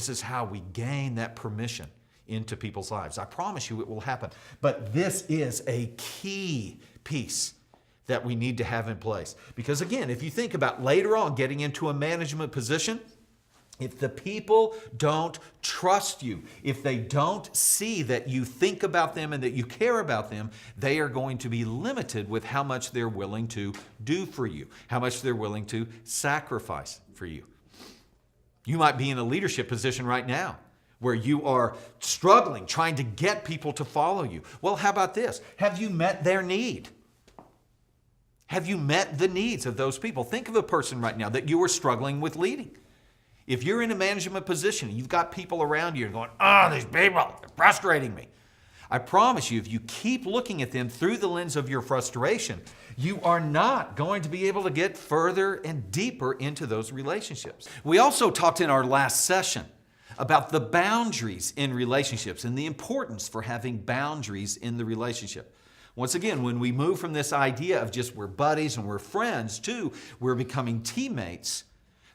This is how we gain that permission into people's lives. I promise you it will happen. But this is a key piece that we need to have in place. Because again, if you think about later on getting into a management position, if the people don't trust you, if they don't see that you think about them and that you care about them, they are going to be limited with how much they're willing to do for you, how much they're willing to sacrifice for you. You might be in a leadership position right now where you are struggling, trying to get people to follow you. Well, how about this? Have you met their need? Have you met the needs of those people? Think of a person right now that you are struggling with leading. If you're in a management position, you've got people around you and going, these people, they're frustrating me. I promise you, if you keep looking at them through the lens of your frustration, you are not going to be able to get further and deeper into those relationships. We also talked in our last session about the boundaries in relationships and the importance for having boundaries in the relationship. Once again, when we move from this idea of just we're buddies and we're friends to we're becoming teammates,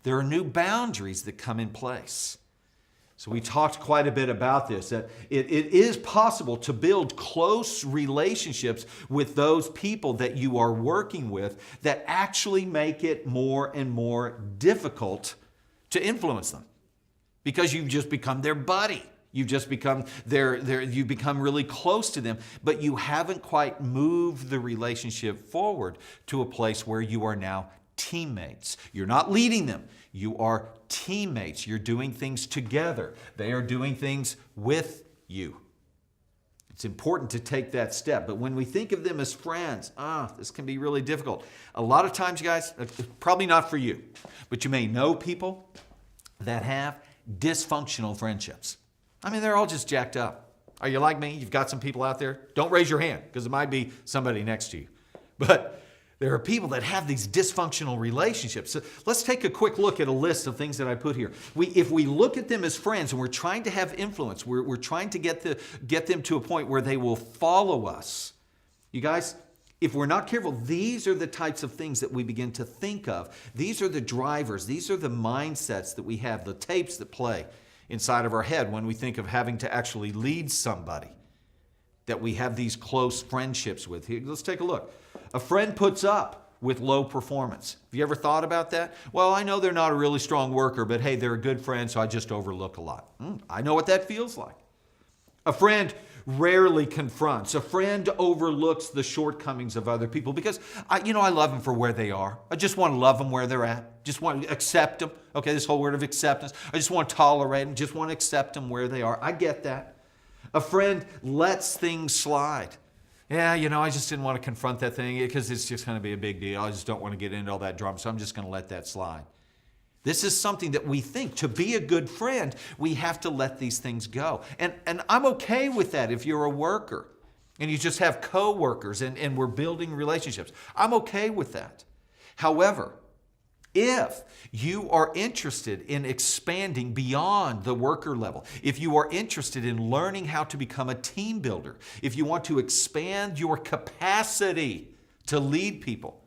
there are new boundaries that come in place. So we talked quite a bit about this, that it is possible to build close relationships with those people that you are working with that actually make it more and more difficult to influence them because you've just become their buddy. You've just become you've become really close to them, but you haven't quite moved the relationship forward to a place where you are now teammates. You're not leading them. You are teammates. You're doing things together. They are doing things with you. It's important to take that step. But when we think of them as friends, this can be really difficult. A lot of times, guys, probably not for you, but you may know people that have dysfunctional friendships. I mean, they're all just jacked up. Are you like me? You've got some people out there? Don't raise your hand because it might be somebody next to you. But there are people that have these dysfunctional relationships. So let's take a quick look at a list of things that I put here. If we look at them as friends and we're trying to have influence, we're trying to get them to a point where they will follow us. You guys, if we're not careful, these are the types of things that we begin to think of. These are the drivers. These are the mindsets that we have, the tapes that play inside of our head when we think of having to actually lead somebody that we have these close friendships with. Here, let's take a look. A friend puts up with low performance. Have you ever thought about that? Well, I know they're not a really strong worker, but hey, they're a good friend, so I just overlook a lot. I know what that feels like. A friend rarely confronts. A friend overlooks the shortcomings of other people because I love them for where they are. I just want to love them where they're at. Just want to accept them. Okay, this whole word of acceptance. I just want to tolerate them. Just want to accept them where they are. I get that. A friend lets things slide. Yeah, I just didn't want to confront that thing because it's just going to be a big deal. I just don't want to get into all that drama, so I'm just going to let that slide. This is something that we think, to be a good friend, we have to let these things go. And I'm okay with that if you're a worker and you just have co-workers and we're building relationships. I'm okay with that. However, if you are interested in expanding beyond the worker level, if you are interested in learning how to become a team builder, if you want to expand your capacity to lead people,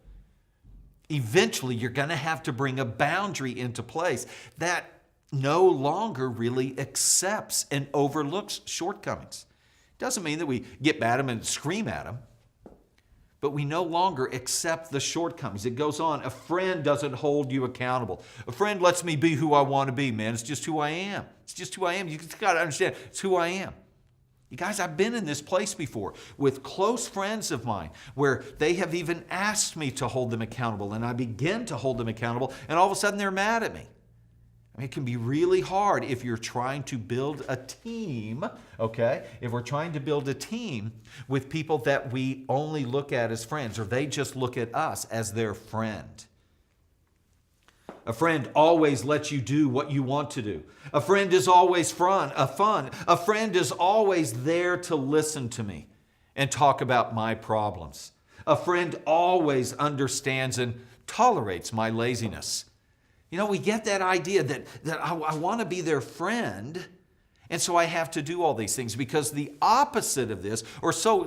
eventually you're going to have to bring a boundary into place that no longer really accepts and overlooks shortcomings. Doesn't mean that we get mad at them and scream at them, but we no longer accept the shortcomings. It goes on. A friend doesn't hold you accountable. A friend lets me be who I want to be, man. It's just who I am. It's just who I am. You just got to understand, it's who I am. You guys, I've been in this place before with close friends of mine where they have even asked me to hold them accountable, and I begin to hold them accountable, and all of a sudden they're mad at me. I mean, it can be really hard if you're trying to build a team, okay? If we're trying to build a team with people that we only look at as friends, or they just look at us as their friend. A friend always lets you do what you want to do. A friend is always fun. A friend is always there to listen to me and talk about my problems. A friend always understands and tolerates my laziness. We get that idea that I want to be their friend, And so I have to do all these things because the opposite of this, or so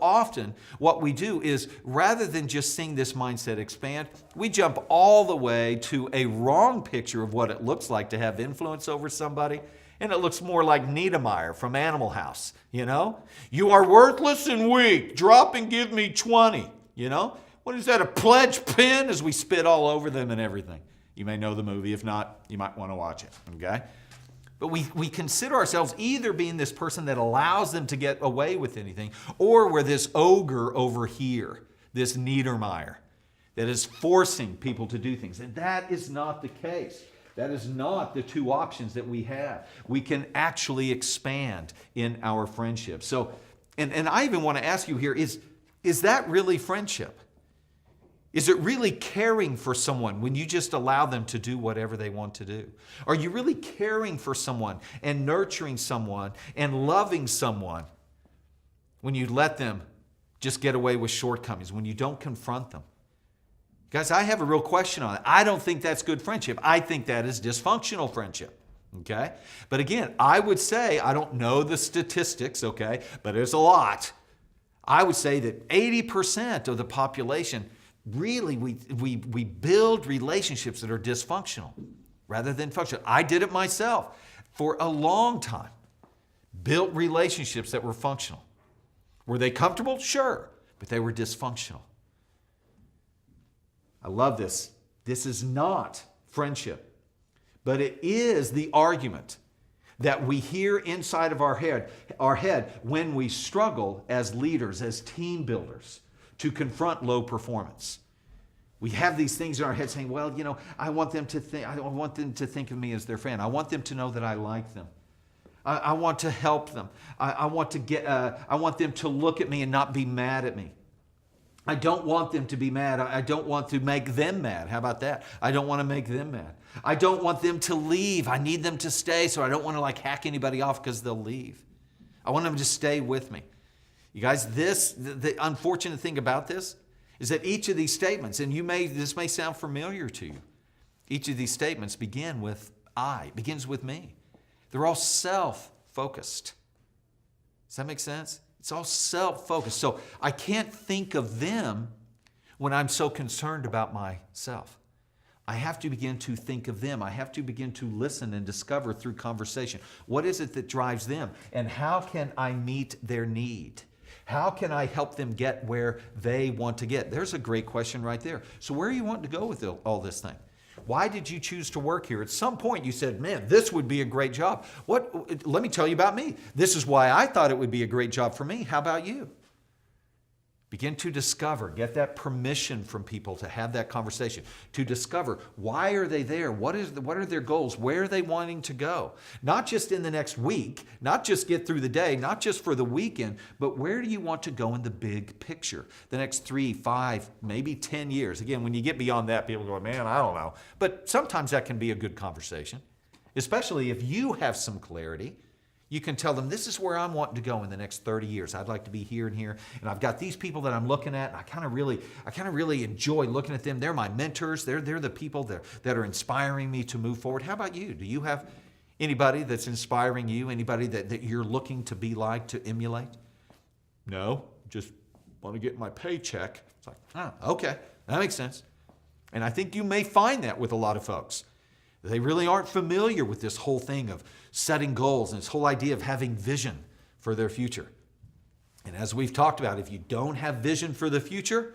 often what we do is rather than just seeing this mindset expand, we jump all the way to a wrong picture of what it looks like to have influence over somebody. And it looks more like Niedermeyer from Animal House, you know? You are worthless and weak. Drop and give me 20, you know? What is that, a pledge pin? As we spit all over them and everything. You may know the movie. If not, you might want to watch it, okay? But we consider ourselves either being this person that allows them to get away with anything, or we're this ogre over here, this Niedermeyer, that is forcing people to do things. And that is not the case. That is not the two options that we have. We can actually expand in our friendship. So, and I even want to ask you here, is that really friendship? Is it really caring for someone when you just allow them to do whatever they want to do? Are you really caring for someone and nurturing someone and loving someone when you let them just get away with shortcomings, when you don't confront them? Guys, I have a real question on it. I don't think that's good friendship. I think that is dysfunctional friendship, okay? But again, I would say, I don't know the statistics, okay, but there's a lot. I would say that 80% of the population, really, we build relationships that are dysfunctional rather than functional. I did it myself for a long time. Built relationships that were functional. Were they comfortable? Sure, but they were dysfunctional. I love this. This is not friendship, but it is the argument that we hear inside of our head when we struggle as leaders, as team builders, to confront low performance. We have these things in our head saying, well, you know, I want them to think of me as their friend. I want them to know that I like them. I want to help them. I want them to look at me and not be mad at me. I don't want them to be mad. I don't want to make them mad. How about that? I don't want to make them mad. I don't want them to leave. I need them to stay, so I don't want to hack anybody off because they'll leave. I want them to stay with me. You guys, the unfortunate thing about this is that each of these statements, and this may sound familiar to you, each of these statements begins with me. They're all self-focused. Does that make sense? It's all self-focused. So I can't think of them when I'm so concerned about myself. I have to begin to think of them. I have to begin to listen and discover through conversation. What is it that drives them? And how can I meet their need? How can I help them get where they want to get? There's a great question right there. So where are you wanting to go with all this thing? Why did you choose to work here? At some point you said, man, this would be a great job. Let me tell you about me. This is why I thought it would be a great job for me. How about you? Begin to discover, get that permission from people to have that conversation, to discover why are they there? What are their goals? Where are they wanting to go? Not just in the next week, not just get through the day, not just for the weekend, but where do you want to go in the big picture? The next 3, 5, maybe 10 years. Again, when you get beyond that, people go, man, I don't know. But sometimes that can be a good conversation, especially if you have some clarity. You can tell them, this is where I'm wanting to go in the next 30 years. I'd like to be here and here. And I've got these people that I'm looking at, and I kind of really enjoy looking at them. They're my mentors. They're the people that are inspiring me to move forward. How about you? Do you have anybody that's inspiring you? Anybody that you're looking to be like, to emulate? No, just want to get my paycheck. It's like, okay, that makes sense. And I think you may find that with a lot of folks. They really aren't familiar with this whole thing of setting goals and this whole idea of having vision for their future. And as we've talked about, if you don't have vision for the future,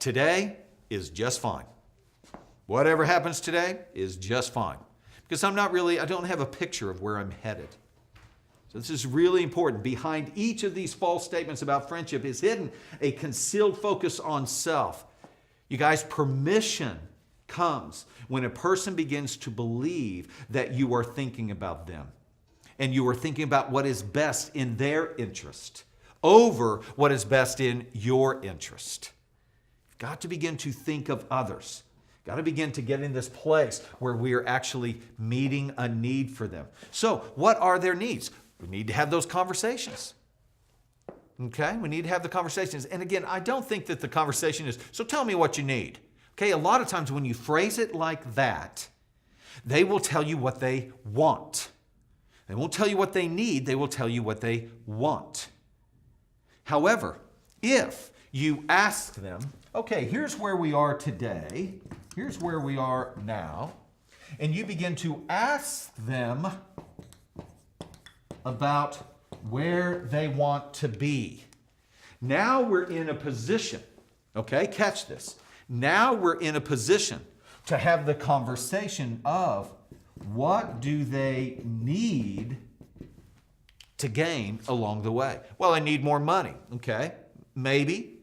today is just fine. Whatever happens today is just fine. Because I don't have a picture of where I'm headed. So this is really important. Behind each of these false statements about friendship is hidden a concealed focus on self. You guys, permission comes when a person begins to believe that you are thinking about them and you are thinking about what is best in their interest over what is best in your interest. You've got to begin to think of others. You've got to begin to get in this place where we are actually meeting a need for them. So what are their needs? We need to have those conversations. Okay? We need to have the conversations. And again, I don't think that the conversation is, so tell me what you need. Okay, a lot of times when you phrase it like that, they will tell you what they want. They won't tell you what they need. They will tell you what they want. However, if you ask them, okay, here's where we are today. Here's where we are now. And you begin to ask them about where they want to be. Now we're in a position, okay, catch this. Now we're in a position to have the conversation of what do they need to gain along the way? Well, I need more money, okay, maybe,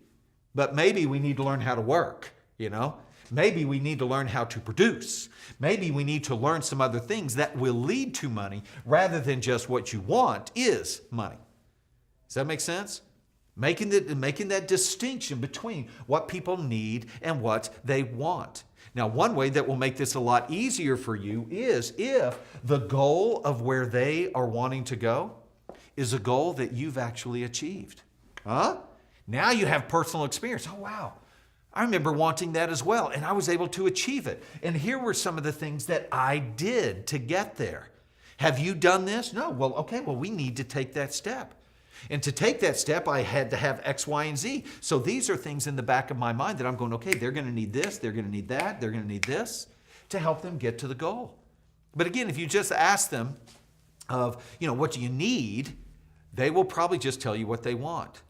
but maybe we need to learn how to work, you know. Maybe we need to learn how to produce. Maybe we need to learn some other things that will lead to money rather than just what you want is money. Does that make sense? Making that distinction between what people need and what they want. Now, one way that will make this a lot easier for you is if the goal of where they are wanting to go is a goal that you've actually achieved. Huh? Now you have personal experience. Oh, wow. I remember wanting that as well, and I was able to achieve it. And here were some of the things that I did to get there. Have you done this? No. Well, okay, well, we need to take that step. And to take that step, I had to have X, Y, and Z. So these are things in the back of my mind that I'm going, okay, they're going to need this, they're going to need that, they're going to need this to help them get to the goal. But again, if you just ask them of, what do you need, they will probably just tell you what they want.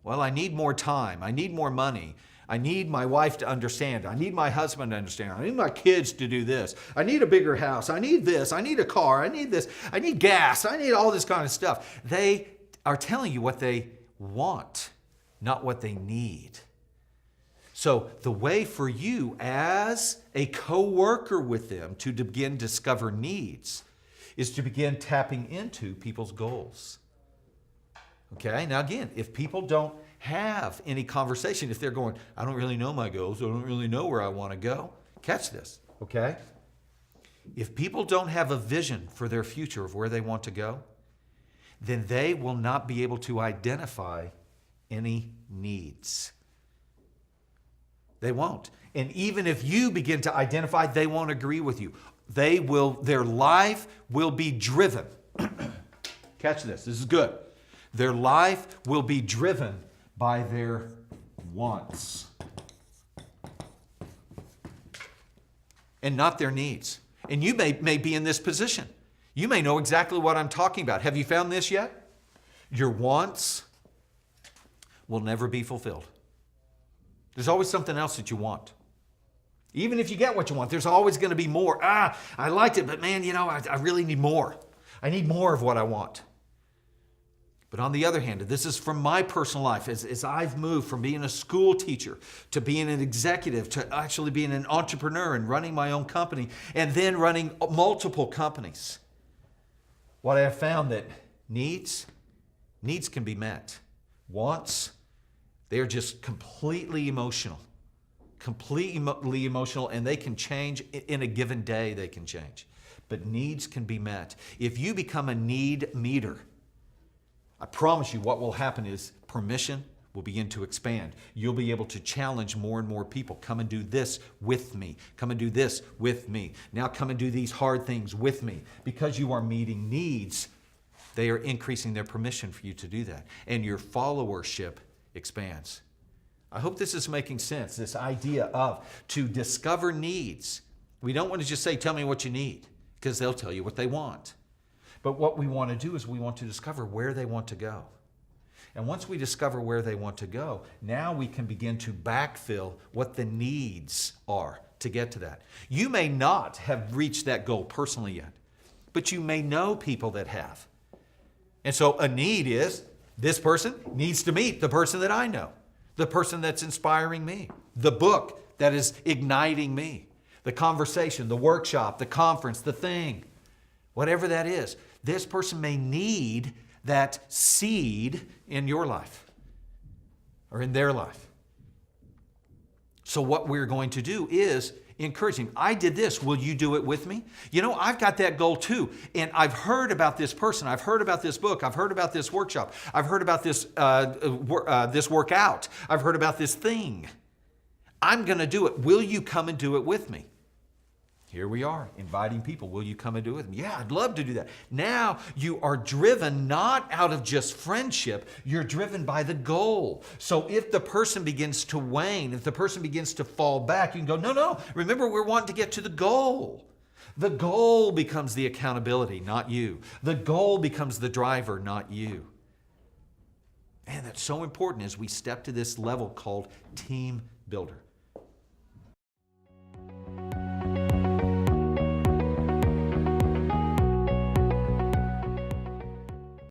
Well, I need more time. I need more money. I need my wife to understand. I need my husband to understand. I need my kids to do this. I need a bigger house. I need this. I need a car. I need this. I need gas. I need all this kind of stuff. They are telling you what they want, not what they need. So the way for you as a co-worker with them to begin discover needs is to begin tapping into people's goals. Okay, now again, if people don't have any conversation, if they're going, I don't really know my goals, I don't really know where I want to go, catch this, okay? If people don't have a vision for their future of where they want to go, then they will not be able to identify any needs. They won't. And even if you begin to identify, they won't agree with you. Their life will be driven. Catch this is good. Their life will be driven by their wants and not their needs. And you may be in this position. You may know exactly what I'm talking about. Have you found this yet? Your wants will never be fulfilled. There's always something else that you want. Even if you get what you want, there's always going to be more. I liked it, but man, I really need more. I need more of what I want. But on the other hand, this is from my personal life, as I've moved from being a school teacher to being an executive to actually being an entrepreneur and running my own company and then running multiple companies. What I have found that needs can be met. Wants, they're just completely emotional, and they can change in a given day. They can change, but needs can be met. If you become a need meter, I promise you what will happen is permission will begin to expand. You'll be able to challenge more and more people. Come and do this with me. Come and do this with me. Now come and do these hard things with me. Because you are meeting needs, they are increasing their permission for you to do that. And your followership expands. I hope this is making sense, this idea of to discover needs. We don't want to just say, tell me what you need, because they'll tell you what they want. But what we want to do is we want to discover where they want to go. And once we discover where they want to go, now we can begin to backfill what the needs are to get to that. You may not have reached that goal personally yet, but you may know people that have. And so a need is, this person needs to meet the person that I know, the person that's inspiring me, the book that is igniting me, the conversation, the workshop, the conference, the thing, whatever that is. This person may need that seed in your life or in their life. So what we're going to do is encourage him. I did this. Will you do it with me? I've got that goal too. And I've heard about this person. I've heard about this book. I've heard about this workshop. I've heard about this workout. I've heard about this thing. I'm going to do it. Will you come and do it with me? Here we are, inviting people. Will you come and do it with me? Yeah, I'd love to do that. Now you are driven not out of just friendship, you're driven by the goal. So if the person begins to wane, if the person begins to fall back, you can go, no, remember we're wanting to get to the goal. The goal becomes the accountability, not you. The goal becomes the driver, not you. Man, that's so important as we step to this level called team builder.